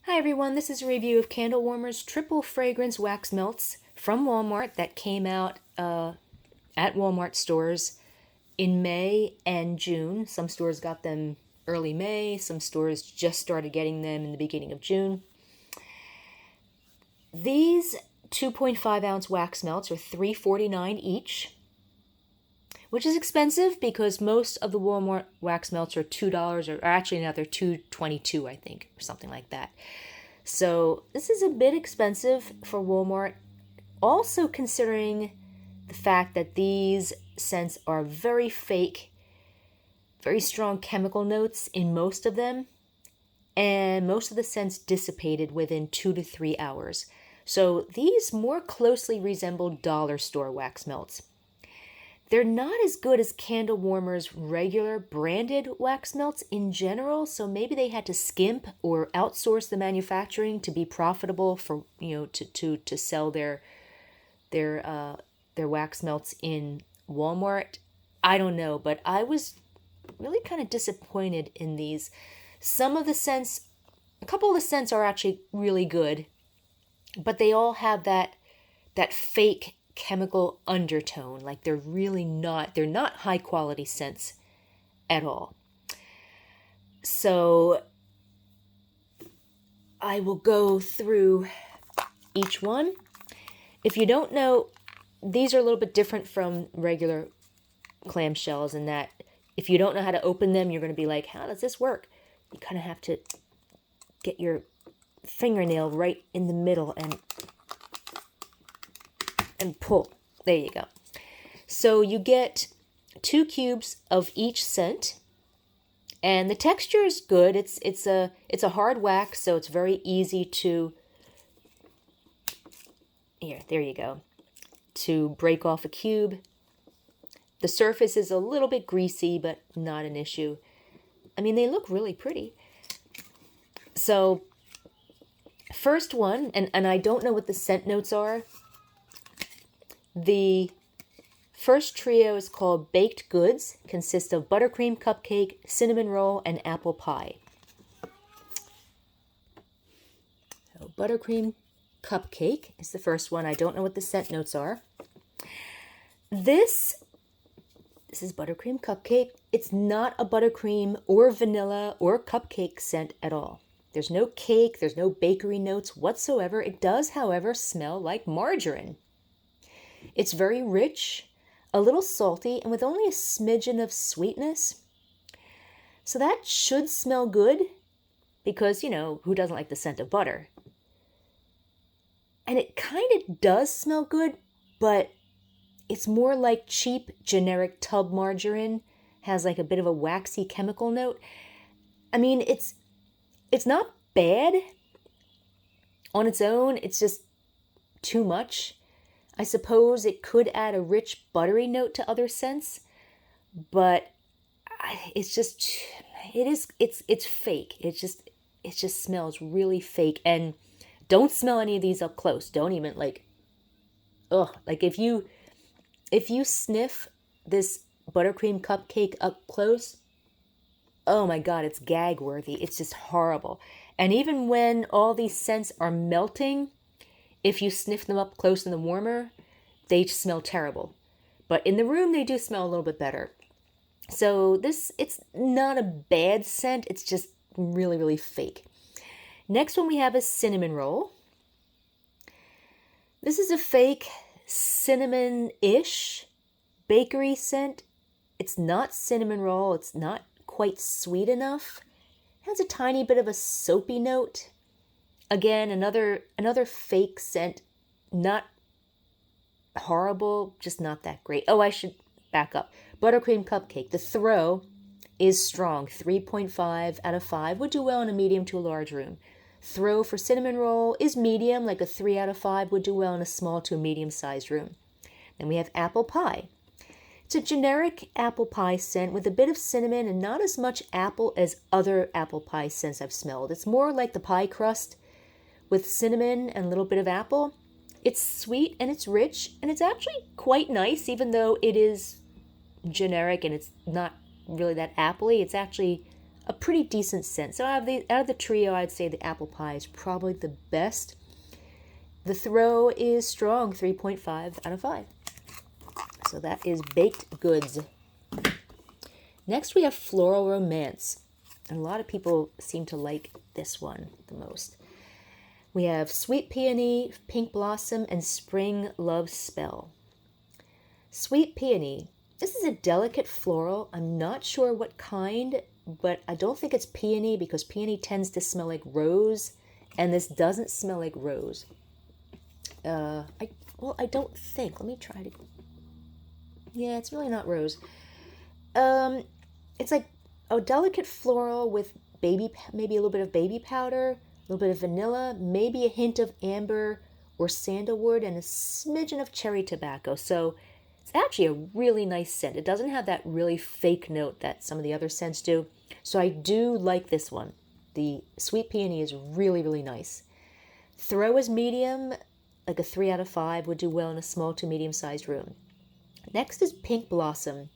Hi everyone, this is a review of CandleWarmers Triple Fragrance Wax Melts from Walmart that came out at Walmart stores in May and June. Some stores got them early May, some stores just started getting them in the beginning of June. These 2.5 ounce wax melts are $3.49 each, which is expensive because most of the Walmart wax melts are $2, or actually now they're $2.22, I think, or something like that. So this is a bit expensive for Walmart. Also considering the fact that these scents are very fake, very strong chemical notes in most of them, and most of the scents dissipated within 2 to 3 hours. So these more closely resemble dollar store wax melts. They're not as good as CandleWarmers' regular branded wax melts in general, so maybe they had to skimp or outsource the manufacturing to be profitable for, to sell their wax melts in Walmart. I don't know, but I was really kind of disappointed in these. Some of the scents, a couple of the scents are actually really good, but they all have that fake chemical undertone. Like they're not high quality scents at all. So I will go through each one. If you don't know, these are a little bit different from regular clamshells in that if you don't know how to open them, you're going to be like, how does this work? You kind of have to get your fingernail right in the middle and pull. There you go. So you get 2 cubes of each scent, and the texture is good. It's a hard wax, so it's very easy to there you go, to break off a cube. The surface is a little bit greasy, but not an issue. I mean, they look really pretty. So first one, and I don't know what the scent notes are. The first trio is called Baked Goods, consists of buttercream cupcake, cinnamon roll, and apple pie. So buttercream cupcake is the first one. I don't know what the scent notes are. This is buttercream cupcake. It's not a buttercream or vanilla or cupcake scent at all. There's no cake, there's no bakery notes whatsoever. It does, however, smell like margarine. It's very rich, a little salty, and with only a smidgen of sweetness. So that should smell good because, who doesn't like the scent of butter? And it kind of does smell good, but it's more like cheap, generic tub margarine, has like a bit of a waxy chemical note. I mean, it's not bad on its own, it's just too much. I suppose it could add a rich buttery note to other scents, but it's fake. It just smells really fake. And don't smell any of these up close. Don't even like if you sniff this buttercream cupcake up close, oh my God, it's gag worthy. It's just horrible. And even when all these scents are melting, if you sniff them up close in the warmer, they smell terrible. But in the room, they do smell a little bit better. So it's not a bad scent. It's just really, really fake. Next one we have is cinnamon roll. This is a fake cinnamon-ish bakery scent. It's not cinnamon roll. It's not quite sweet enough. It has a tiny bit of a soapy note. Again, another fake scent, not horrible, just not that great. Oh, I should back up. Buttercream cupcake. The throw is strong. 3.5 out of 5 would do well in a medium to a large room. Throw for cinnamon roll is medium, like a 3 out of 5 would do well in a small to a medium-sized room. Then we have apple pie. It's a generic apple pie scent with a bit of cinnamon and not as much apple as other apple pie scents I've smelled. It's more like the pie crust with cinnamon and a little bit of apple. It's sweet and it's rich and it's actually quite nice, even though it is generic and it's not really that appley. It's actually a pretty decent scent. So out of the trio, I'd say the apple pie is probably the best. The throw is strong, 3.5 out of 5. So that is baked goods. Next we have Floral Romance. And a lot of people seem to like this one the most. We have Sweet Peony, Pink Blossom, and Spring Love Spell. Sweet Peony. This is a delicate floral. I'm not sure what kind, but I don't think it's peony because peony tends to smell like rose, and this doesn't smell like rose. I don't think. Let me try to. Yeah, it's really not rose. It's like a delicate floral with maybe a little bit of baby powder, a little bit of vanilla, maybe a hint of amber or sandalwood, and a smidgen of cherry tobacco. So it's actually a really nice scent. It doesn't have that really fake note that some of the other scents do. So I do like this one. The Sweet Peony is really, really nice. Throw is medium, like a 3 out of 5, would do well in a small to medium-sized room. Next is Pink Blossom.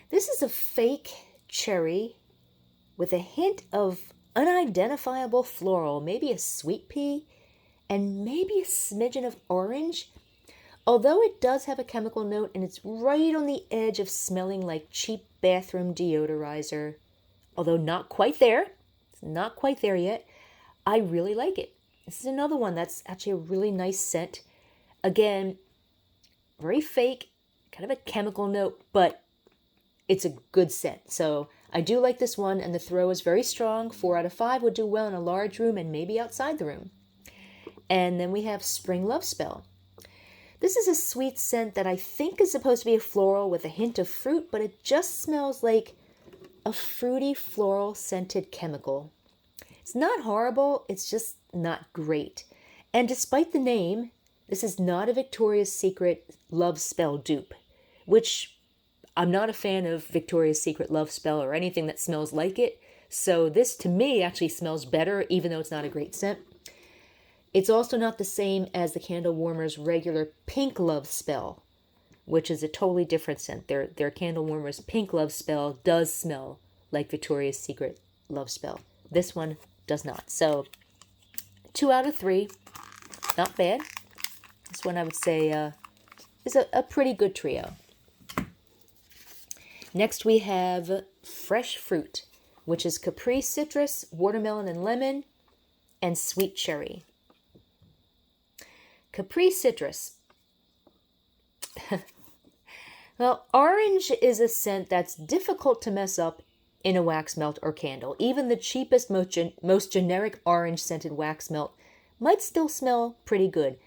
This is a fake cherry with a hint of unidentifiable floral, maybe a sweet pea, and maybe a smidgen of orange. Although it does have a chemical note and it's right on the edge of smelling like cheap bathroom deodorizer, although not quite there, it's not quite there yet, I really like it. This is another one that's actually a really nice scent. Again, very fake, kind of a chemical note, but it's a good scent. So I do like this one, and the throw is very strong. 4 out of 5 would do well in a large room and maybe outside the room. And then we have Spring Love Spell. This is a sweet scent that I think is supposed to be a floral with a hint of fruit, but it just smells like a fruity floral scented chemical. It's not horrible, it's just not great. And despite the name, this is not a Victoria's Secret Love Spell dupe, which I'm not a fan of Victoria's Secret Love Spell or anything that smells like it. So this to me actually smells better, even though it's not a great scent. It's also not the same as the CandleWarmers regular Pink Love Spell, which is a totally different scent. Their CandleWarmers Pink Love Spell does smell like Victoria's Secret Love Spell. This one does not. So 2 out of 3, not bad. This one I would say is a pretty good trio. Next we have Fresh Fruit, which is Capri Citrus, Watermelon and Lemon, and Sweet Cherry. Capri Citrus. Well, orange is a scent that's difficult to mess up in a wax melt or candle. Even the cheapest, most generic orange-scented wax melt might still smell pretty good.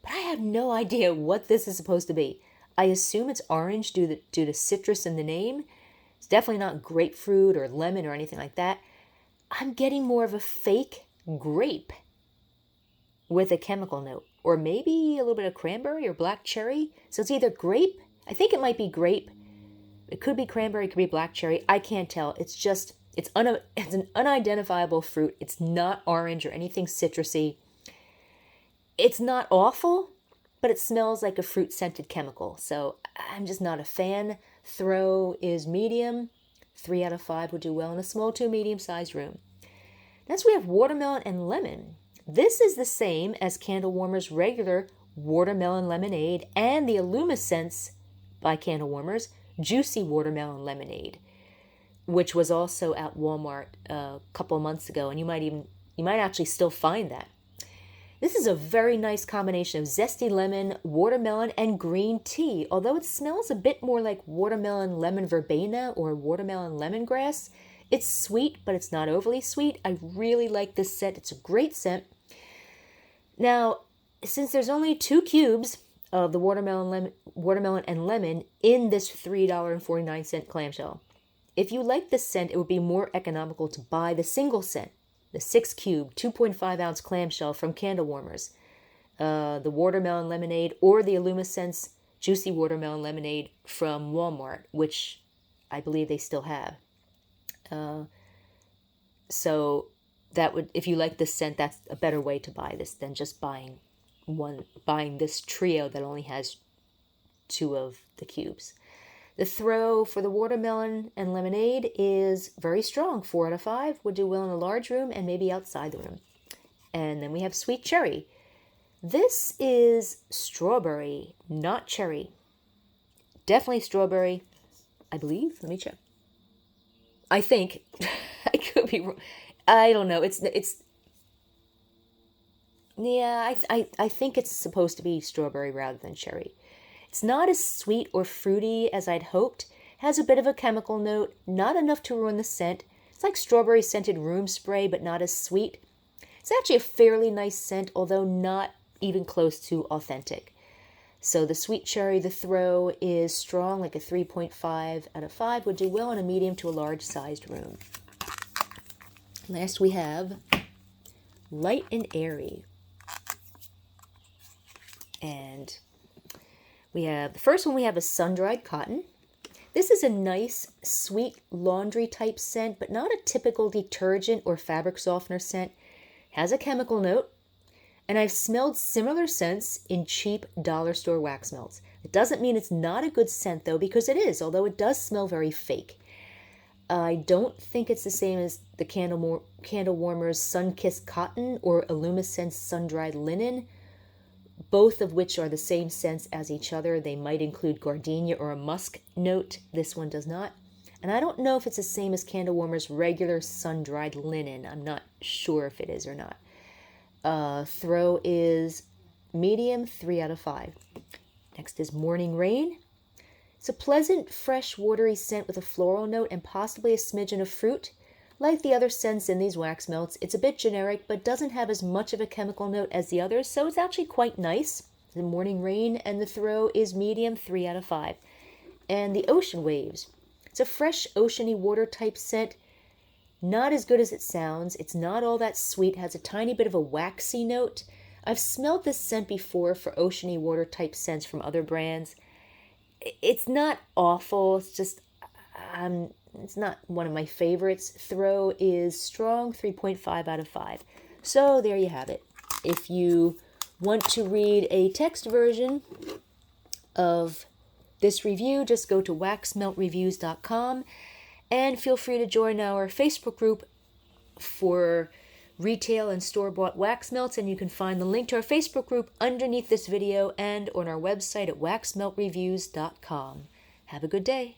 But I have no idea what this is supposed to be. I assume it's orange due to citrus in the name. It's definitely not grapefruit or lemon or anything like that. I'm getting more of a fake grape with a chemical note. Or maybe a little bit of cranberry or black cherry. So it's either grape. I think it might be grape. It could be cranberry, it could be black cherry. I can't tell. It's an unidentifiable fruit. It's not orange or anything citrusy. It's not awful, but it smells like a fruit-scented chemical. So I'm just not a fan. Throw is medium. 3 out of 5 would do well in a small to medium-sized room. Next we have Watermelon and Lemon. This is the same as CandleWarmers' regular Watermelon Lemonade and the Illumiscence by CandleWarmers Juicy Watermelon Lemonade, which was also at Walmart a couple of months ago, and you might actually still find that. This is a very nice combination of zesty lemon, watermelon, and green tea. Although it smells a bit more like watermelon lemon verbena or watermelon lemongrass, it's sweet, but it's not overly sweet. I really like this scent. It's a great scent. Now, since there's only 2 cubes of the watermelon and lemon in this $3.49 clamshell, if you like this scent, it would be more economical to buy the single scent, the 6 cube, 2.5 ounce clamshell from CandleWarmers, the watermelon lemonade, or the Illumiscence juicy watermelon lemonade from Walmart, which I believe they still have. So that would, if you like this scent, that's a better way to buy this than just buying this trio that only has 2 of the cubes. The throw for the watermelon and lemonade is very strong, 4 out of 5. Would do well in a large room and maybe outside the room. And then we have sweet cherry. This is strawberry, not cherry. Definitely strawberry, I believe. Let me check. I think. I could be wrong. I don't know. Yeah, I think it's supposed to be strawberry rather than cherry. It's not as sweet or fruity as I'd hoped. Has a bit of a chemical note, not enough to ruin the scent. It's like strawberry scented room spray, but not as sweet. It's actually a fairly nice scent, although not even close to authentic. So the sweet cherry, the throw, is strong, like a 3.5 out of 5. Would do well in a medium to a large sized room. Last we have Light and Airy. And we have, the first one we have is sun-dried cotton. This is a nice, sweet laundry type scent, but not a typical detergent or fabric softener scent. Has a chemical note, and I've smelled similar scents in cheap dollar store wax melts. It doesn't mean it's not a good scent though, because it is, although it does smell very fake. I don't think it's the same as the CandleWarmers Sun-Kissed Cotton or Illumisense Sun-Dried Linen, both of which are the same scents as each other. They might include gardenia or a musk note. This one does not. And I don't know if it's the same as CandleWarmers regular sun-dried linen. I'm not sure if it is or not. Throw is medium, 3 out of 5. Next is Morning Rain. It's a pleasant, fresh, watery scent with a floral note and possibly a smidgen of fruit. Like the other scents in these wax melts, it's a bit generic, but doesn't have as much of a chemical note as the others, so it's actually quite nice. The Morning Rain and the Throw is medium, 3 out of 5. And the Ocean Waves. It's a fresh, oceany water type scent. Not as good as it sounds. It's not all that sweet. Has a tiny bit of a waxy note. I've smelled this scent before for oceany water type scents from other brands. It's not awful. It's just, it's not one of my favorites. Throw is strong, 3.5 out of 5. So there you have it. If you want to read a text version of this review, just go to waxmeltreviews.com and feel free to join our Facebook group for retail and store-bought wax melts, and you can find the link to our Facebook group underneath this video and on our website at waxmeltreviews.com. Have a good day.